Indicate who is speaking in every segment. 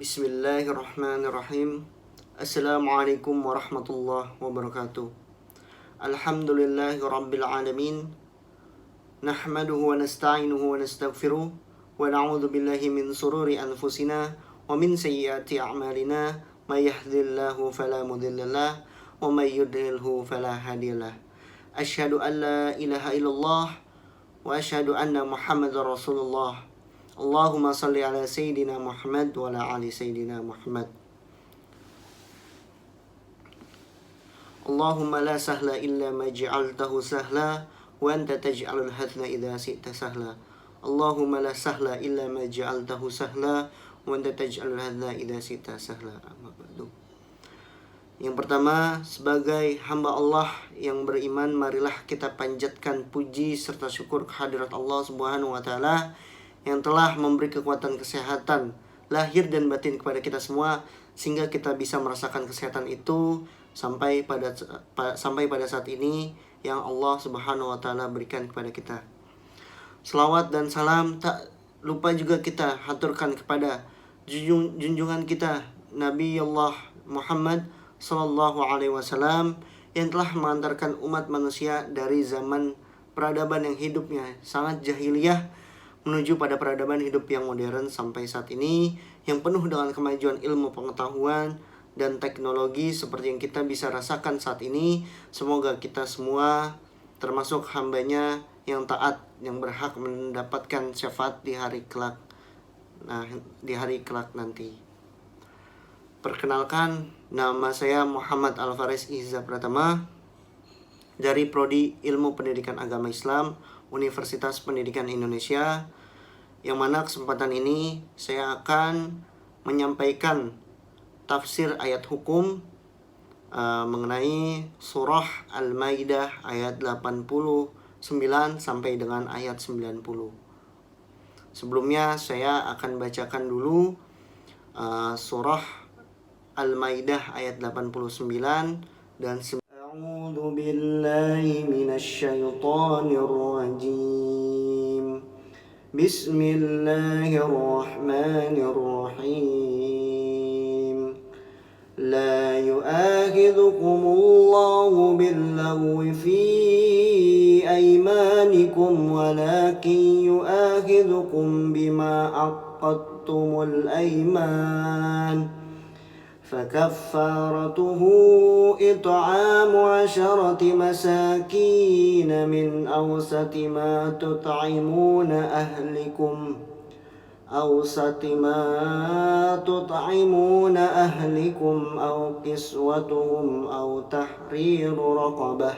Speaker 1: Bismillahirrahmanirrahim. Assalamualaikum warahmatullahi wabarakatuh. Alhamdulillahi rabbil alamin. Nahmaduhu wa nasta'inuhu wa nastaghfiruh. Wa na'udzu billahi min sururi anfusina wa min sayyiati a'malina. May yahdihillahu fala mudhillalah wa may yudlilhu fala hadiyalah. Asyhadu an la ilaha illallah wa asyhadu anna Muhammadar Rasulullah. Allahumma salli ala Sayyidina Muhammad wa ala ali Sayyidina Muhammad. Allahumma la sahla illa ma ja'altahu sahla wa anta taj'alul hazna idza syi'ta sahla. Allahumma la sahla illa ma ja'altahu sahla wa anta taj'alul hazna idza syi'ta sahla. Yang pertama, sebagai hamba Allah yang beriman, marilah kita panjatkan puji serta syukur kehadirat Allah Subhanahu wa taala yang telah memberi kekuatan kesehatan lahir dan batin kepada kita semua, sehingga kita bisa merasakan kesehatan itu sampai pada saat ini yang Allah Subhanahu wa taala berikan kepada kita. Selawat dan salam tak lupa juga kita haturkan kepada junjungan kita Nabi Allah Muhammad sallallahu alaihi wasallam yang telah mengantarkan umat manusia dari zaman peradaban yang hidupnya sangat jahiliyah menuju pada peradaban hidup yang modern sampai saat ini, yang penuh dengan kemajuan ilmu pengetahuan dan teknologi seperti yang kita bisa rasakan saat ini. Semoga kita semua termasuk hambanya yang taat, yang berhak mendapatkan syafaat di hari kelak. Di hari kelak nanti. Perkenalkan, nama saya Muhammad Alvarez Iza Pratama dari Prodi Ilmu Pendidikan Agama Islam Universitas Pendidikan Indonesia, yang mana kesempatan ini saya akan menyampaikan tafsir ayat hukum mengenai surah Al-Maidah ayat 89 sampai dengan ayat 90. Sebelumnya saya akan bacakan dulu surah Al-Maidah ayat 89 dan A'udzu billahi minasyaitonir rajim. Bismillahirrahmanirrahim. La yu'akhidhukumullahu billaghwi fi aymanikum walakin yu'akhidhukum bima aqadtumul ayman. فكفارته إطعام 10 مساكين من أوسط ما تطعمون أهلكم أو كسوتهم أو تحرير رقبة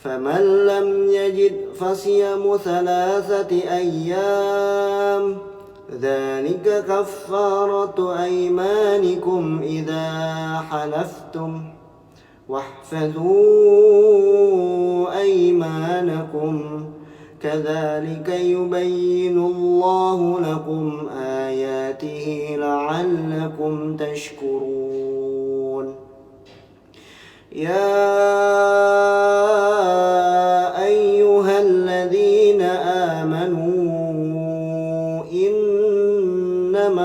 Speaker 1: فمن لم يجد فصيام 3 أيام ذلك كفارة أيمانكم إذا حلفتم واحفظوا أيمانكم كذلك يبين الله لكم آياته لعلكم تشكرون يا أيها الذين آمنوا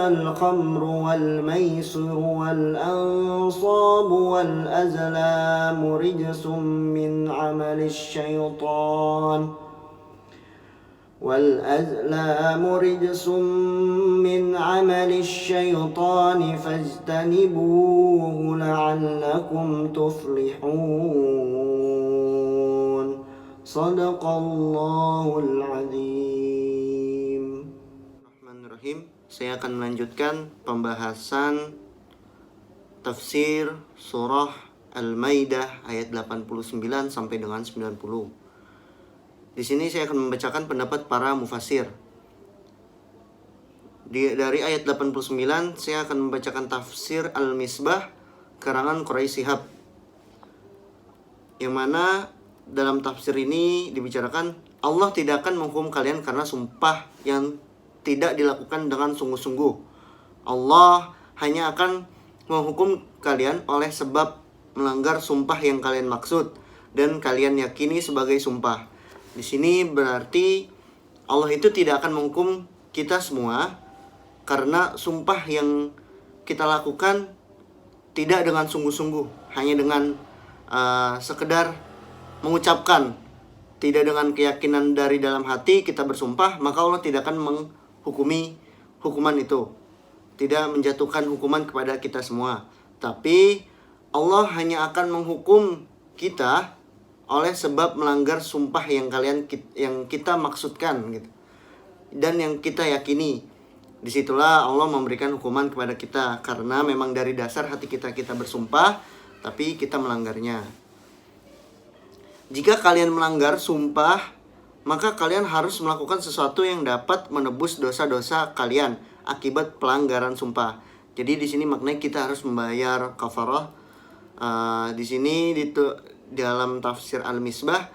Speaker 1: الخمر والميسر والأنصاب والأزلام رجس من عمل الشيطان فاجتنبوه لعلكم تفلحون صدق الله العظيم. Bismillahirrahmanirrahim. Saya akan melanjutkan pembahasan tafsir surah Al-Maidah ayat 89 sampai dengan 90. Di sini saya akan membacakan pendapat para mufassir. Dari ayat 89 saya akan membacakan tafsir Al-Misbah karangan Quraisy Shihab, yang mana dalam tafsir ini dibicarakan Allah tidak akan menghukum kalian karena sumpah yang tidak dilakukan dengan sungguh-sungguh. Allah hanya akan menghukum kalian oleh sebab melanggar sumpah yang kalian maksud dan kalian yakini sebagai sumpah. Di sini berarti Allah itu tidak akan menghukum kita semua karena sumpah yang kita lakukan tidak dengan sungguh-sungguh, hanya dengan sekedar mengucapkan, tidak dengan keyakinan dari dalam hati kita bersumpah, maka Allah tidak akan menghukumi hukuman itu, tidak menjatuhkan hukuman kepada kita semua. Tapi Allah hanya akan menghukum kita oleh sebab melanggar sumpah yang kita maksudkan gitu, dan yang kita yakini. Disitulah Allah memberikan hukuman kepada kita, karena memang dari dasar hati kita bersumpah, tapi kita melanggarnya. Jika kalian melanggar sumpah, maka kalian harus melakukan sesuatu yang dapat menebus dosa-dosa kalian akibat pelanggaran sumpah. Jadi di sini maknanya kita harus membayar kafarah. Di sini dalam tafsir Al-Misbah,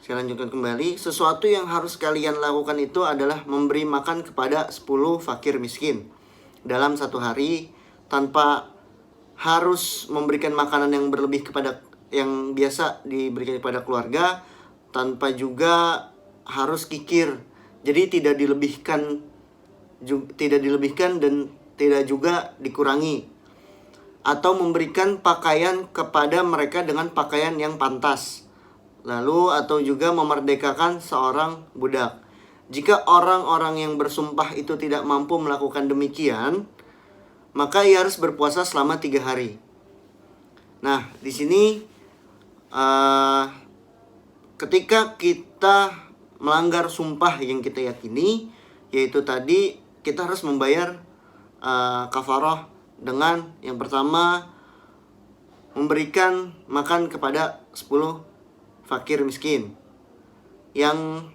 Speaker 1: saya lanjutkan kembali, sesuatu yang harus kalian lakukan itu adalah memberi makan kepada 10 fakir miskin dalam satu hari, tanpa harus memberikan makanan yang berlebih kepada yang biasa diberikan kepada keluarga, tanpa juga harus kikir. Jadi tidak dilebihkan dan tidak juga dikurangi, atau memberikan pakaian kepada mereka dengan pakaian yang pantas, lalu atau juga memerdekakan seorang budak. Jika orang-orang yang bersumpah itu tidak mampu melakukan demikian, maka ia harus berpuasa selama 3 hari. Nah, di sini ketika kita melanggar sumpah yang kita yakini, yaitu tadi kita harus membayar kafarah dengan yang pertama memberikan makan kepada 10 fakir miskin yang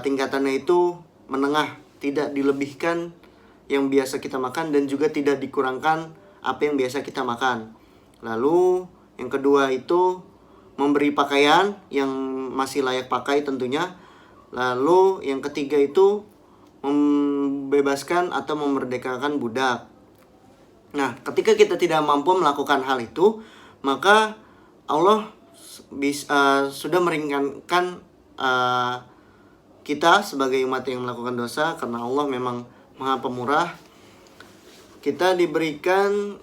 Speaker 1: tingkatannya itu menengah, tidak dilebihkan yang biasa kita makan dan juga tidak dikurangkan apa yang biasa kita makan. Lalu yang kedua itu memberi pakaian yang masih layak pakai tentunya. Lalu yang ketiga itu membebaskan atau memerdekakan budak. Nah, ketika kita tidak mampu melakukan hal itu, maka Allah sudah meringankan kita sebagai umat yang melakukan dosa, karena Allah memang Maha Pemurah. Kita diberikan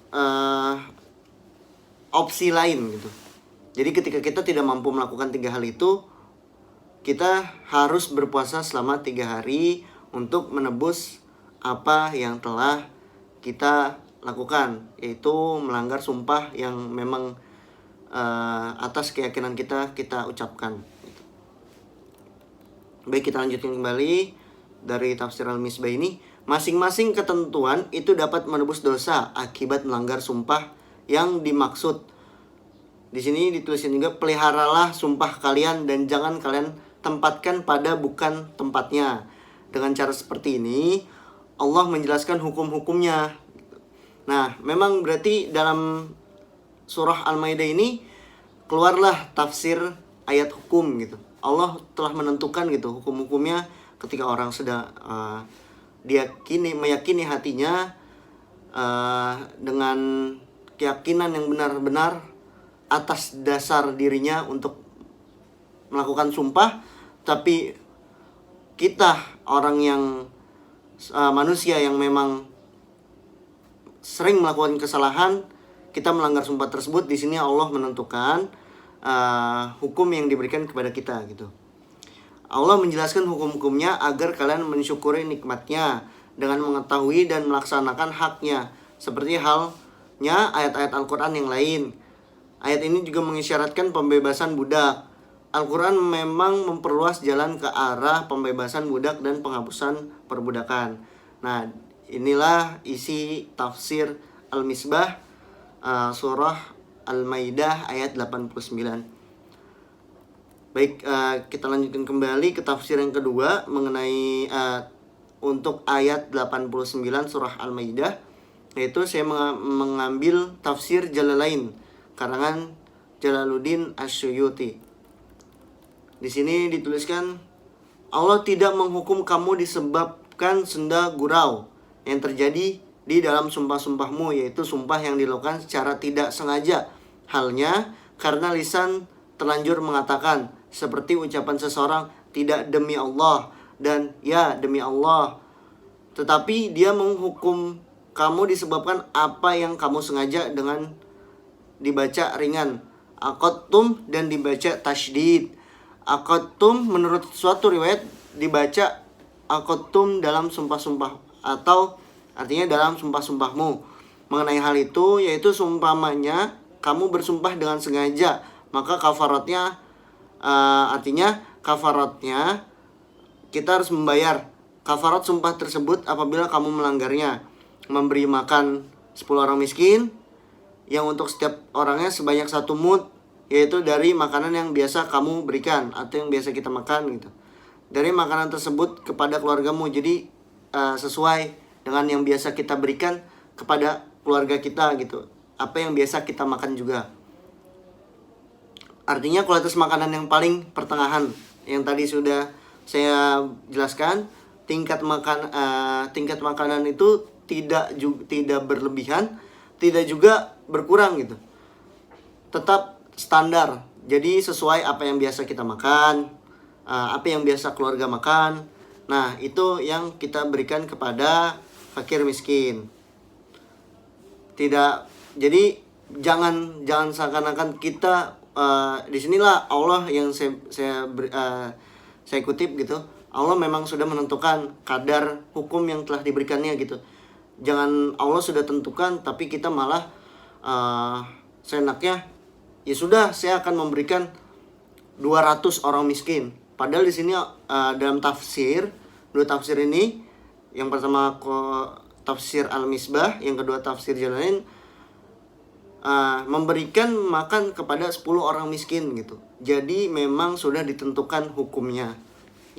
Speaker 1: opsi lain gitu. Jadi ketika kita tidak mampu melakukan 3 hal itu, kita harus berpuasa selama 3 hari untuk menebus apa yang telah kita lakukan, yaitu melanggar sumpah yang memang atas keyakinan kita ucapkan. Baik, kita lanjutkan kembali dari tafsir Al-Misbah ini. Masing-masing ketentuan itu dapat menebus dosa akibat melanggar sumpah yang dimaksud. Di sini dituliskan juga, peliharalah sumpah kalian dan jangan kalian tempatkan pada bukan tempatnya. Dengan cara seperti ini Allah menjelaskan hukum-hukumnya. Nah, memang berarti dalam surah Al-Maidah ini keluarlah tafsir ayat hukum gitu. Allah telah menentukan gitu hukum-hukumnya ketika orang sudah meyakini hatinya dengan keyakinan yang benar-benar atas dasar dirinya untuk melakukan sumpah. Tapi kita orang yang manusia yang memang sering melakukan kesalahan, kita melanggar sumpah tersebut. Di sini Allah menentukan hukum yang diberikan kepada kita gitu. Allah menjelaskan hukum-hukumnya agar kalian mensyukuri nikmatnya dengan mengetahui dan melaksanakan haknya, seperti halnya ayat-ayat Al-Quran yang lain. Ayat ini juga mengisyaratkan pembebasan budak. Al-Quran memang memperluas jalan ke arah pembebasan budak dan penghapusan perbudakan. Nah, inilah isi tafsir Al-Misbah surah Al-Maidah ayat 89. Baik, kita lanjutkan kembali ke tafsir yang kedua mengenai untuk ayat 89 surah Al-Maidah, yaitu saya mengambil tafsir Jalalain karangan Jalaluddin Asyuyuti. Di sini dituliskan, Allah tidak menghukum kamu disebabkan senda gurau yang terjadi di dalam sumpah-sumpahmu, yaitu sumpah yang dilakukan secara tidak sengaja, halnya karena lisan terlanjur mengatakan, seperti ucapan seseorang tidak demi Allah dan ya demi Allah. tetapi dia menghukum kamu disebabkan apa yang kamu sengaja dengan dibaca ringan. Aqadtum dan dibaca tasydid. Aqadtum menurut suatu riwayat dibaca aqadtum dalam sumpah-sumpah, atau artinya dalam sumpah-sumpahmu. Mengenai hal itu, yaitu seumpamanya kamu bersumpah dengan sengaja, maka kafaratnya artinya kafaratnya kita harus membayar kafarat sumpah tersebut apabila kamu melanggarnya. Memberi makan 10 orang miskin yang untuk setiap orangnya sebanyak 1 mud, yaitu dari makanan yang biasa kamu berikan atau yang biasa kita makan gitu. Dari makanan tersebut kepada keluargamu. Jadi sesuai dengan yang biasa kita berikan kepada keluarga kita gitu. Apa yang biasa kita makan juga. Artinya kualitas makanan yang paling pertengahan yang tadi sudah saya jelaskan. Tingkat makanan itu tidak berlebihan, tidak juga berkurang gitu. Tetap standar. Jadi sesuai apa yang biasa kita makan, apa yang biasa keluarga makan. Nah, itu yang kita berikan kepada fakir miskin. Tidak, jadi jangan seakan-akan kita disinilah Allah yang saya kutip gitu. Allah memang sudah menentukan kadar hukum yang telah diberikannya gitu. Jangan Allah sudah tentukan tapi kita malah seenaknya ya sudah saya akan memberikan 200 orang miskin. Padahal di sini dalam tafsir, dua tafsir ini, yang pertama tafsir Al-Misbah, yang kedua tafsir Jalalain, memberikan makan kepada 10 orang miskin gitu. Jadi memang sudah ditentukan hukumnya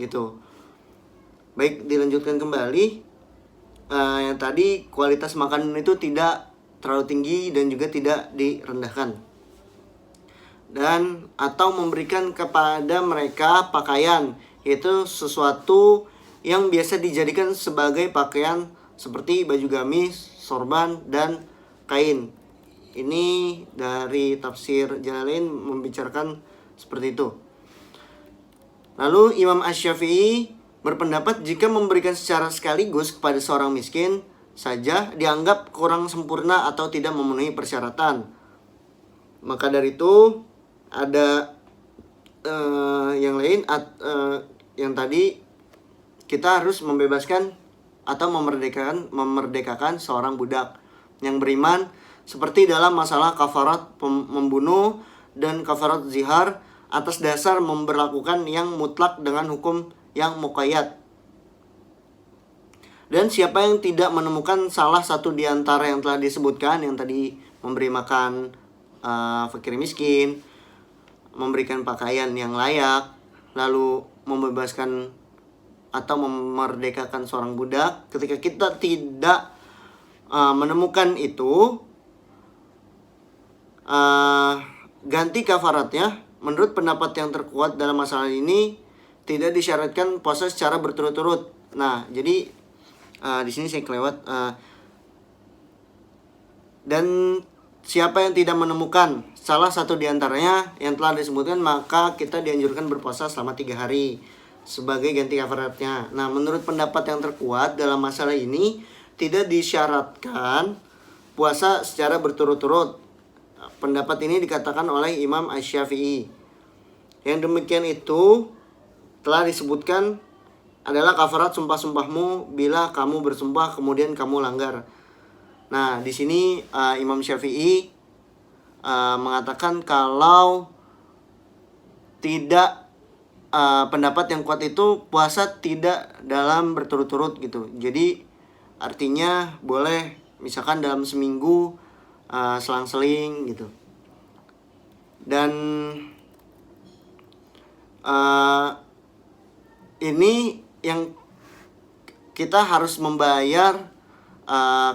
Speaker 1: gitu. Baik, dilanjutkan kembali. Yang tadi kualitas makanan itu tidak terlalu tinggi dan juga tidak direndahkan. Dan atau memberikan kepada mereka pakaian, yaitu sesuatu yang biasa dijadikan sebagai pakaian seperti baju gamis, sorban, dan kain. Ini dari tafsir Jalalain membicarakan seperti itu. Lalu Imam Asy-Syafi'i berpendapat jika memberikan secara sekaligus kepada seorang miskin saja dianggap kurang sempurna atau tidak memenuhi persyaratan. Maka dari itu ada yang lain, yang tadi kita harus membebaskan atau memerdekakan seorang budak yang beriman, seperti dalam masalah kafarat membunuh dan kafarat zihar, atas dasar memberlakukan yang mutlak dengan hukum yang muqayyad. Dan siapa yang tidak menemukan salah satu di antara yang telah disebutkan, yang tadi memberi makan fakir miskin, memberikan pakaian yang layak, lalu membebaskan atau memerdekakan seorang budak, ketika kita tidak menemukan itu, ganti kafaratnya. Menurut pendapat yang terkuat dalam masalah ini, tidak disyaratkan puasa secara berturut-turut. Nah, jadi di sini saya kelewat. Dan siapa yang tidak menemukan salah satu di antaranya yang telah disebutkan, maka kita dianjurkan berpuasa selama 3 hari sebagai ganti kafaratnya. Nah, menurut pendapat yang terkuat dalam masalah ini, tidak disyaratkan puasa secara berturut-turut. Pendapat ini dikatakan oleh Imam Asy-Syafi'i. Yang demikian itu telah disebutkan adalah kafarat sumpah-sumpahmu bila kamu bersumpah kemudian kamu langgar. Nah, di sini Imam Syafi'i mengatakan kalau tidak pendapat yang kuat itu puasa tidak dalam berturut-turut gitu. Jadi artinya boleh misalkan dalam seminggu selang-seling gitu. Dan ini yang kita harus membayar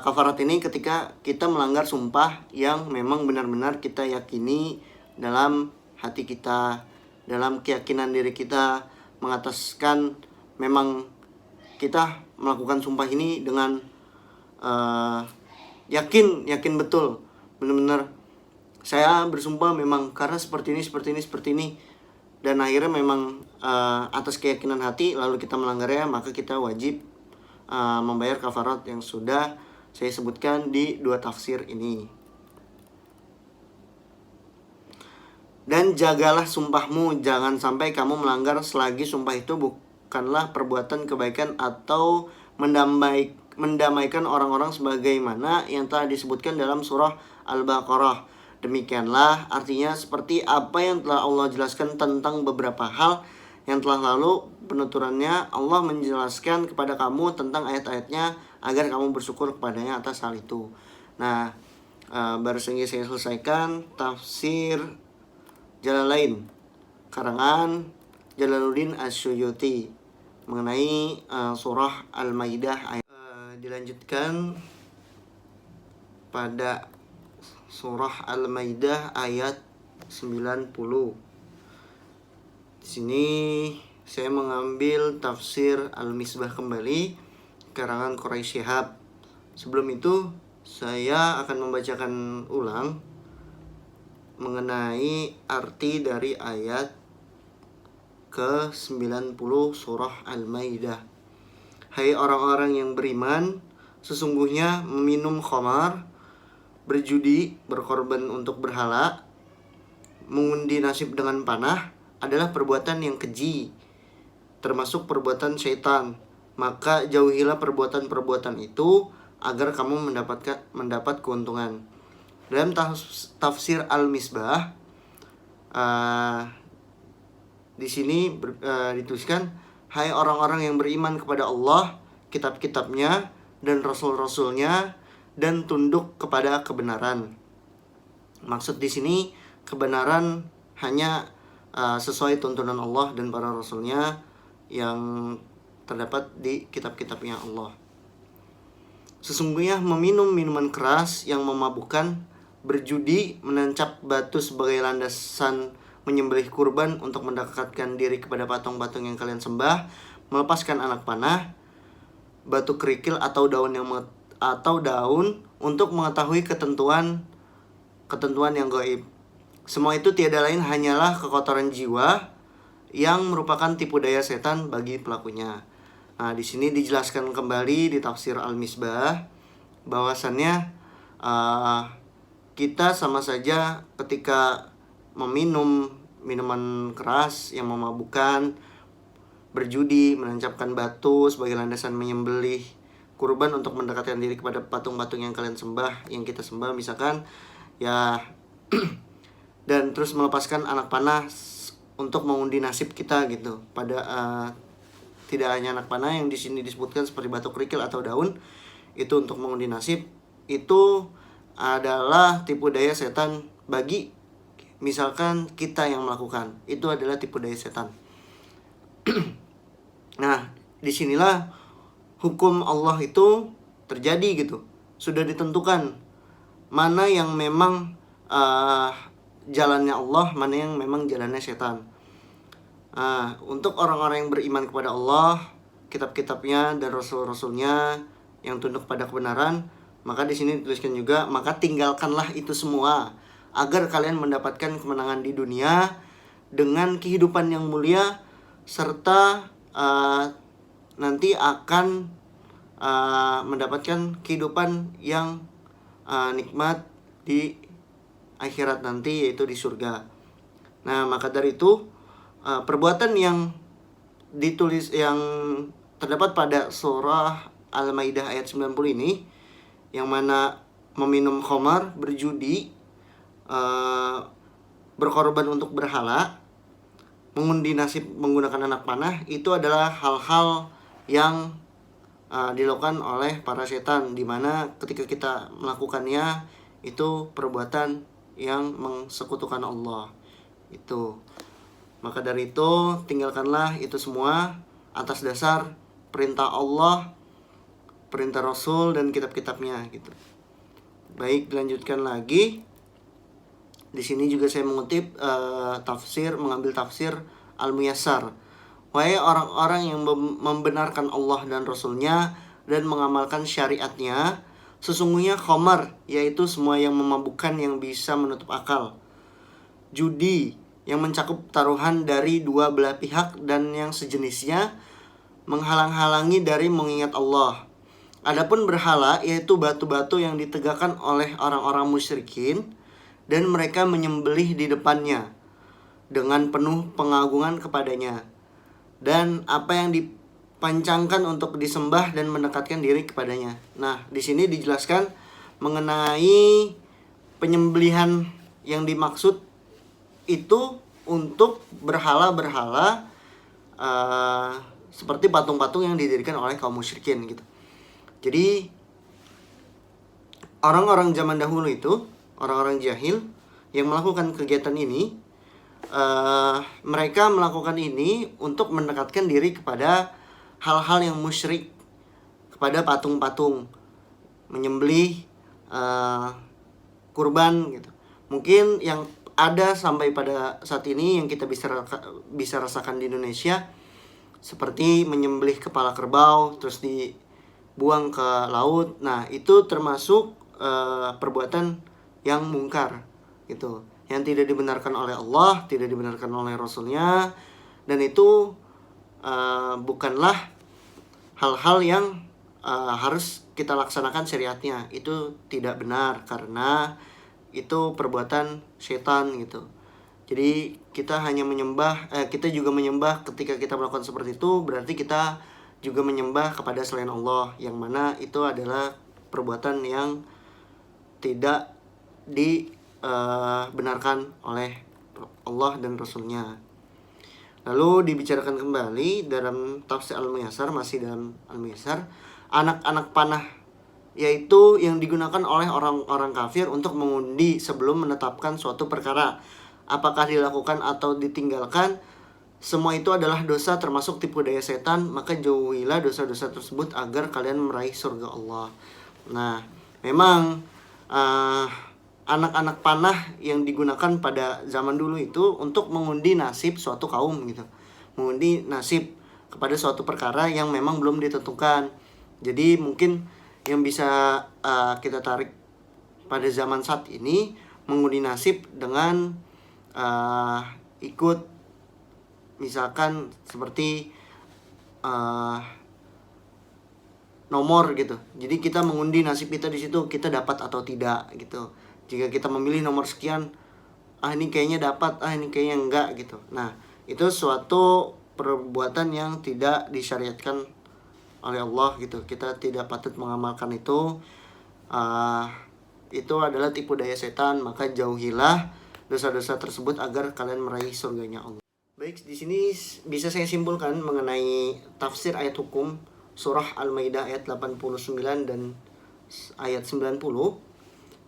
Speaker 1: kafarat ini ketika kita melanggar sumpah yang memang benar-benar kita yakini dalam hati kita, dalam keyakinan diri kita, mengataskan memang kita melakukan sumpah ini dengan yakin betul, benar-benar saya bersumpah memang karena seperti ini, dan akhirnya memang atas keyakinan hati lalu kita melanggarnya, maka kita wajib membayar kafarat yang sudah saya sebutkan di 2 tafsir ini. Dan jagalah sumpahmu, jangan sampai kamu melanggar selagi sumpah itu bukanlah perbuatan kebaikan atau mendamaikan orang-orang sebagaimana yang telah disebutkan dalam surah Al-Baqarah. Demikianlah artinya seperti apa yang telah Allah jelaskan tentang beberapa hal yang telah lalu. Penuturannya, Allah menjelaskan kepada kamu tentang ayat-ayatnya agar kamu bersyukur kepadanya atas hal itu. Nah, baru saja saya selesaikan tafsir Jalalain karangan Jalaluddin Asyuyuti mengenai surah Al-Maidah. Dilanjutkan pada surah Al-Maidah ayat 90. Di sini saya mengambil tafsir Al-Misbah kembali karangan Quraisy Shihab. Sebelum itu saya akan membacakan ulang mengenai arti dari ayat ke-90 surah Al-Maidah. Hai orang-orang yang beriman, sesungguhnya meminum khamar, berjudi, berkorban untuk berhala, mengundi nasib dengan panah adalah perbuatan yang keji, termasuk perbuatan syaitan. Maka jauhilah perbuatan-perbuatan itu agar kamu mendapat keuntungan. Dalam tafsir Al-Misbah, di sini dituliskan, hai orang-orang yang beriman kepada Allah, kitab-kitabnya, dan rasul-rasulnya, dan tunduk kepada kebenaran. Maksud di sini kebenaran hanya sesuai tuntunan Allah dan para rasulnya yang terdapat di kitab-kitabnya Allah. Sesungguhnya meminum minuman keras yang memabukkan, berjudi, menancap batu sebagai landasan menyembelih kurban untuk mendekatkan diri kepada patung-patung yang kalian sembah, melepaskan anak panah, batu kerikil atau daun untuk mengetahui ketentuan yang gaib. Semua itu tiada lain hanyalah kekotoran jiwa yang merupakan tipu daya setan bagi pelakunya. Nah, di sini dijelaskan kembali di tafsir Al-Misbah bahwasannya kita sama saja ketika meminum minuman keras yang memabukkan, berjudi, menancapkan batu sebagai landasan menyembelih kurban untuk mendekatkan diri kepada patung-patung yang kalian sembah, yang kita sembah misalkan ya, dan terus melepaskan anak panah untuk mengundi nasib kita gitu. Tidak hanya anak panah yang di sini disebutkan seperti batu kerikil atau daun, itu untuk mengundi nasib, itu adalah tipu daya setan bagi misalkan kita yang melakukan. Itu adalah tipu daya setan. Nah, disinilah hukum Allah itu terjadi gitu. Sudah ditentukan mana yang memang jalannya Allah, mana yang memang jalannya setan. Untuk orang-orang yang beriman kepada Allah, kitab-kitabnya dan rasul-rasulnya yang tunduk pada kebenaran, maka di sini dituliskan juga, maka tinggalkanlah itu semua agar kalian mendapatkan kemenangan di dunia dengan kehidupan yang mulia, serta nanti akan mendapatkan kehidupan yang nikmat di akhirat nanti, yaitu di surga. Nah, maka dari itu perbuatan yang terdapat pada surah Al-Maidah ayat 90 ini, yang mana meminum khamar, berjudi, berkorban untuk berhala, mengundi nasib menggunakan anak panah, itu adalah hal-hal yang dilakukan oleh para setan, dimana ketika kita melakukannya itu perbuatan yang mensekutukan Allah itu. Maka dari itu tinggalkanlah itu semua atas dasar perintah Allah, perintah Rasul dan kitab-kitabnya gitu. Baik, dilanjutkan lagi. Di sini juga saya mengutip mengambil tafsir Al-Muyassar. Wahai orang-orang yang membenarkan Allah dan Rasulnya dan mengamalkan syariatnya, sesungguhnya khamar, yaitu semua yang memabukkan yang bisa menutup akal, judi yang mencakup taruhan dari dua belah pihak dan yang sejenisnya, menghalang-halangi dari mengingat Allah. Adapun berhala yaitu batu-batu yang ditegakkan oleh orang-orang musyrikin dan mereka menyembelih di depannya dengan penuh pengagungan kepadanya, dan apa yang dipancangkan untuk disembah dan mendekatkan diri kepadanya. Nah, di sini dijelaskan mengenai penyembelihan yang dimaksud itu untuk berhala-berhala seperti patung-patung yang didirikan oleh kaum musyrikin gitu. Jadi orang-orang zaman dahulu itu, orang-orang jahil yang melakukan kegiatan ini, mereka melakukan ini untuk mendekatkan diri kepada hal-hal yang musyrik, kepada patung-patung, menyembelih, kurban gitu. Mungkin yang ada sampai pada saat ini yang kita bisa rasakan di Indonesia, seperti menyembelih kepala kerbau terus dibuang ke laut. Nah, itu termasuk perbuatan yang mungkar gitu, yang tidak dibenarkan oleh Allah, tidak dibenarkan oleh Rasulnya, dan itu bukanlah hal-hal yang harus kita laksanakan syariatnya. Itu tidak benar karena itu perbuatan setan gitu. Jadi kita hanya menyembah, kita juga menyembah. Ketika kita melakukan seperti itu, berarti kita juga menyembah kepada selain Allah, yang mana itu adalah perbuatan yang tidak dibenarkan oleh Allah dan Rasulnya. Lalu dibicarakan kembali dalam tafsir Al-Muyassar, masih dalam Al-Muyassar, anak-anak panah yaitu yang digunakan oleh orang-orang kafir untuk mengundi sebelum menetapkan suatu perkara, apakah dilakukan atau ditinggalkan, semua itu adalah dosa termasuk tipu daya setan, maka jauhilah dosa-dosa tersebut agar kalian meraih surga Allah. Nah, memang anak-anak panah yang digunakan pada zaman dulu itu untuk mengundi nasib suatu kaum gitu, mengundi nasib kepada suatu perkara yang memang belum ditentukan. Jadi mungkin yang bisa kita tarik pada zaman saat ini, mengundi nasib dengan ikut misalkan seperti nomor gitu. Jadi kita mengundi nasib kita di situ, kita dapat atau tidak gitu. Jika kita memilih nomor sekian, ini kayaknya dapat, ini kayaknya enggak gitu. Nah, itu suatu perbuatan yang tidak disyariatkan oleh Allah gitu. Kita tidak patut mengamalkan itu. Itu adalah tipu daya setan, maka jauhilah dosa-dosa tersebut agar kalian meraih surganya Allah. Baik, di sini bisa saya simpulkan mengenai tafsir ayat hukum surah Al-Maidah ayat 89 dan ayat 90.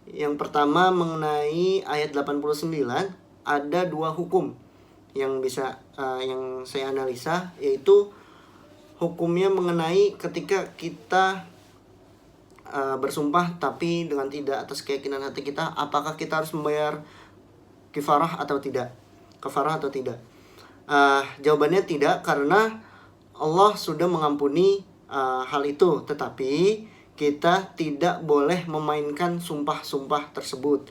Speaker 1: Yang pertama mengenai ayat 89, ada dua hukum yang bisa yang saya analisa, yaitu hukumnya mengenai ketika kita bersumpah tapi dengan tidak atas keyakinan hati kita, apakah kita harus membayar kafarah atau tidak? Jawabannya tidak, karena Allah sudah mengampuni hal itu, tetapi kita tidak boleh memainkan sumpah-sumpah tersebut.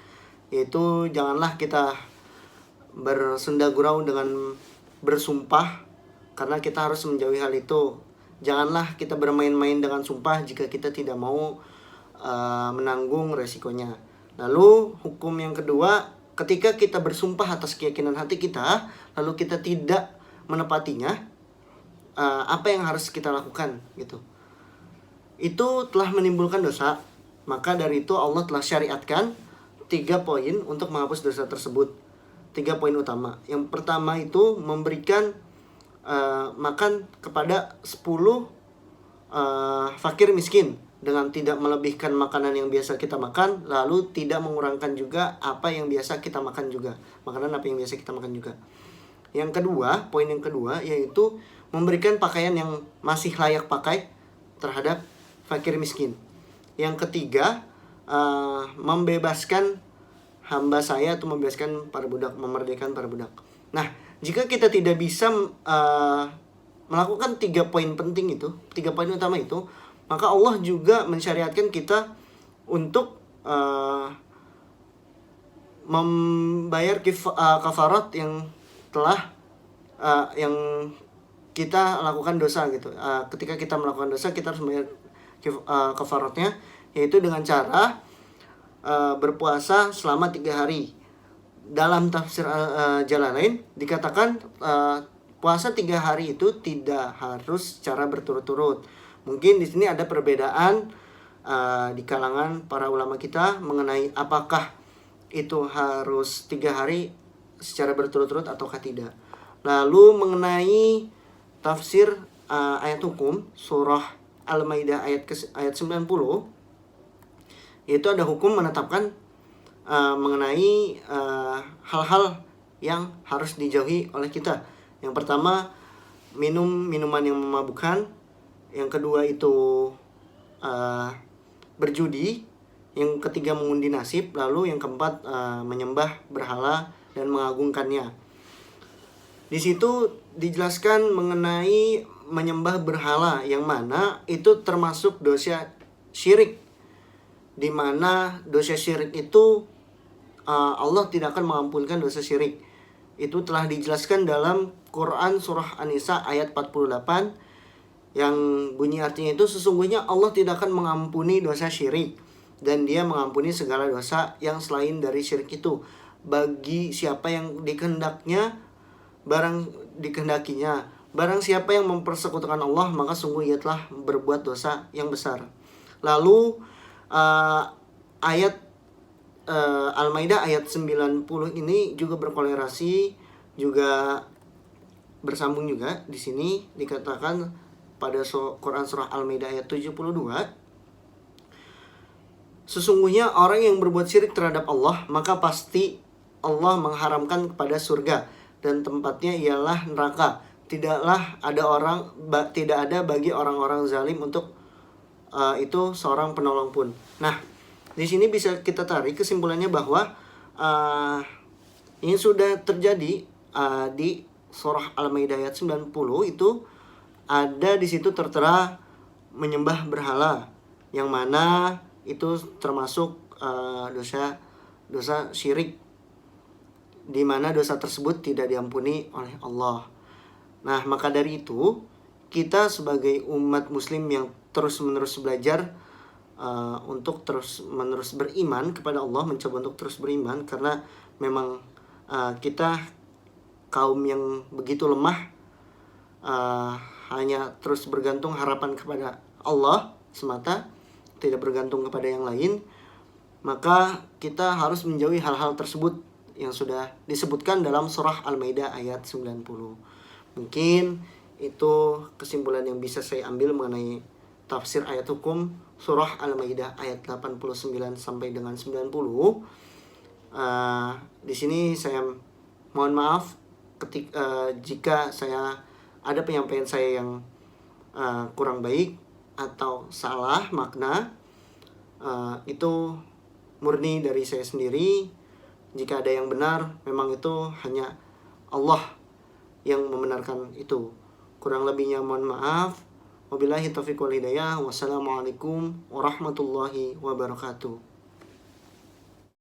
Speaker 1: Yaitu janganlah kita bersenda gurau dengan bersumpah, karena kita harus menjauhi hal itu. Janganlah kita bermain-main dengan sumpah jika kita tidak mau menanggung resikonya. Lalu hukum yang kedua, ketika kita bersumpah atas keyakinan hati kita, lalu kita tidak menepatinya, apa yang harus kita lakukan gitu. Itu telah menimbulkan dosa. Maka dari itu Allah telah syariatkan 3 poin untuk menghapus dosa tersebut. 3 poin utama. Yang pertama itu memberikan makan kepada 10 fakir miskin dengan tidak melebihkan makanan yang biasa kita makan, lalu tidak mengurangkan juga apa yang biasa kita makan juga. Makanan apa yang biasa kita makan juga. Yang kedua, poin yang kedua yaitu memberikan pakaian yang masih layak pakai terhadap fakir miskin. Yang ketiga, membebaskan hamba saya atau membebaskan para budak, memerdekakan para budak. Nah, jika kita tidak bisa melakukan 3 poin penting itu, 3 poin utama itu, maka Allah juga mensyariatkan kita untuk membayar kafarat yang telah yang kita lakukan dosa gitu. Ketika kita melakukan dosa, kita harus membayar kafaratnya, yaitu dengan cara berpuasa selama 3 hari. Dalam tafsir Jalalain dikatakan puasa 3 hari itu tidak harus secara berturut-turut. Mungkin di sini ada perbedaan di kalangan para ulama kita mengenai apakah itu harus 3 hari secara berturut-turut ataukah tidak. Lalu mengenai tafsir ayat hukum surah Al-Maidah ayat 90, yaitu ada hukum menetapkan mengenai hal-hal yang harus dijauhi oleh kita. Yang pertama, minum minuman yang memabukkan. Yang kedua itu berjudi. Yang ketiga mengundi nasib. Lalu yang keempat menyembah berhala dan mengagungkannya. Di situ dijelaskan mengenai menyembah berhala, yang mana itu termasuk dosa syirik, di mana dosa syirik itu Allah tidak akan mengampunkan dosa syirik. Itu telah dijelaskan dalam Quran surah An-Nisa ayat 48, yang bunyi artinya itu sesungguhnya Allah tidak akan mengampuni dosa syirik, dan Dia mengampuni segala dosa yang selain dari syirik itu bagi siapa yang dikehendakinya. Barang siapa yang mempersekutukan Allah, maka sungguh ia telah berbuat dosa yang besar. Lalu ayat Al-Maidah ayat 90 ini juga berkolerasi, juga bersambung juga. Di sini dikatakan pada Quran surah Al-Maidah ayat 72, sesungguhnya orang yang berbuat syirik terhadap Allah, maka pasti Allah mengharamkan kepada surga, dan tempatnya ialah neraka. Tidak ada bagi orang-orang zalim untuk itu seorang penolong pun. Nah, di sini bisa kita tarik kesimpulannya bahwa ini sudah terjadi di surah Al-Maidah ayat 90 itu ada di situ tertera menyembah berhala, yang mana itu termasuk dosa syirik, di mana dosa tersebut tidak diampuni oleh Allah. Nah, maka dari itu kita sebagai umat muslim yang terus-menerus belajar untuk terus-menerus beriman kepada Allah, mencoba untuk terus beriman, karena memang kita kaum yang begitu lemah, hanya terus bergantung harapan kepada Allah semata, tidak bergantung kepada yang lain. Maka kita harus menjauhi hal-hal tersebut yang sudah disebutkan dalam surah Al-Maidah ayat 90. Mungkin itu kesimpulan yang bisa saya ambil mengenai tafsir ayat hukum surah Al-Maidah ayat 89 sampai dengan 90. Di sini saya mohon maaf jika saya ada penyampaian saya yang kurang baik atau salah makna. Itu murni dari saya sendiri. Jika ada yang benar, memang itu hanya Allah yang membenarkan itu. Kurang lebihnya mohon maaf. Wabillahi taufiq wal hidayah. Wassalamualaikum warahmatullahi wabarakatuh.